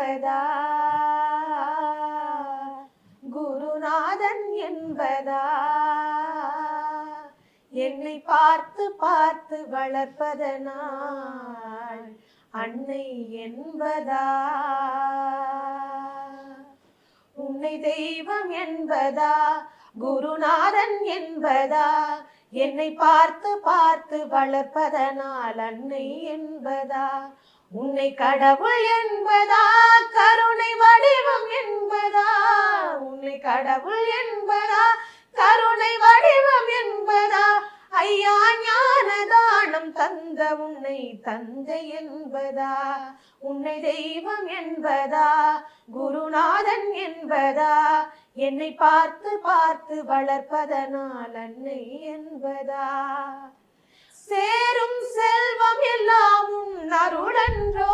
என்பதா குருநாதன் என்பதா என்னை பார்த்து பார்த்து வளர்ப்பதனால் அன்னை என்பதா உன்னை தெய்வம் என்பதா குருநாதன் என்பதா என்னை பார்த்து பார்த்து வளர்ப்பதனால் அன்னை என்பதா உன்னை கடவுள் என்பதா கருணை வடிவம் என்பதா உன்னை கடவுள் என்பதா கருணை வடிவம் என்பதா ஐயா ஞான தானம் தந்த உன்னை தந்தை என்பதா உன்னை தெய்வம் என்பதா குருநாதன் என்பதா என்னை பார்த்து பார்த்து வளர்ப்பதனால் அன்னை என்பதா சேரும் செல்வம் எல்லாம் உன் அருளன்றோ